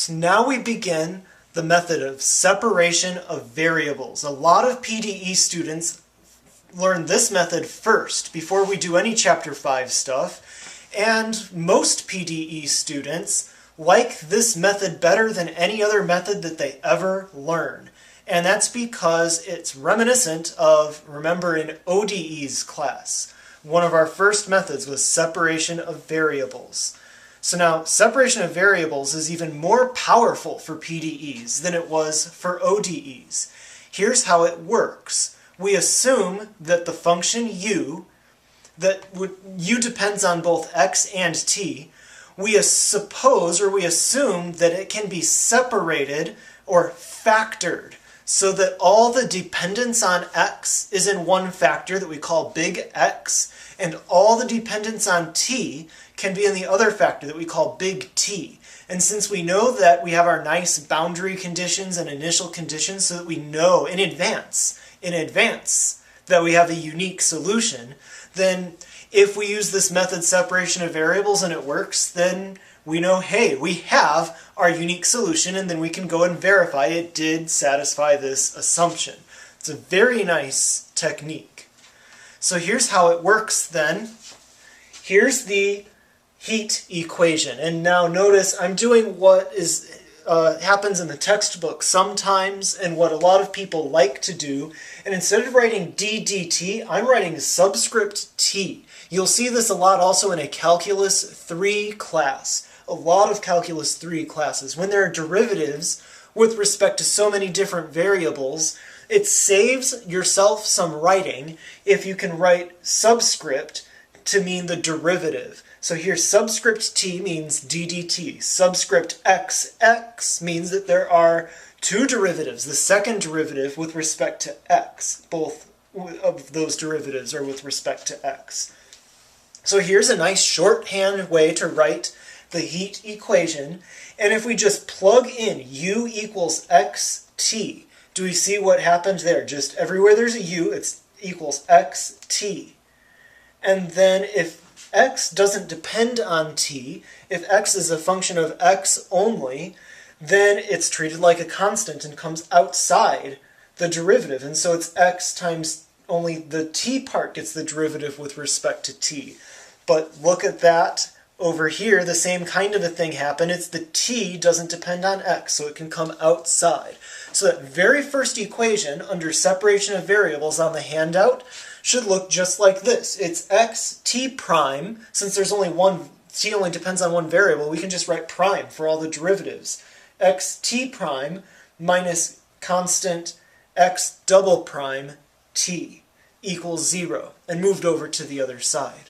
So now we begin the method of separation of variables. A lot of PDE students learn this method first before we do any Chapter 5 stuff, and most PDE students like this method better than any other method that they ever learn. And that's because it's reminiscent of, remember in ODE's class, one of our first methods was separation of variables. So now, separation of variables is even more powerful for PDEs than it was for ODEs. Here's how it works. We assume that the function u, u depends on both x and t, we suppose or we assume that it can be separated or factored so that all the dependence on x is in one factor that we call big X, and all the dependence on t can be in the other factor that we call big T. And since we know that we have our nice boundary conditions and initial conditions so that we know in advance that we have a unique solution, then if we use this method separation of variables and it works, then we know, hey, we have our unique solution, and then we can go and verify it did satisfy this assumption. It's a very nice technique. So here's how it works then. Here's the heat equation. And now notice I'm doing what happens in the textbook sometimes and what a lot of people like to do. And instead of writing d dt, I'm writing subscript t. You'll see this a lot also in a Calculus 3 class. A lot of Calculus 3 classes. When there are derivatives with respect to so many different variables, it saves yourself some writing if you can write subscript to mean the derivative. So here subscript t means d dt. Subscript x means that there are two derivatives. The second derivative with respect to x. Both of those derivatives are with respect to x. So here's a nice shorthand way to write the heat equation. And if we just plug in u equals xt, do we see what happened there? Just everywhere there's a u, it equals xt. And then if x doesn't depend on t, if x is a function of x only, then it's treated like a constant and comes outside the derivative. And so it's x times only the t part gets the derivative with respect to t. But look at that. Over here, the same kind of a thing happened. It's the t doesn't depend on x, so it can come outside. So that very first equation under separation of variables on the handout should look just like this. It's x t prime. Since there's only one, t only depends on one variable, we can just write prime for all the derivatives. X t prime minus constant x double prime t equals 0, and moved over to the other side.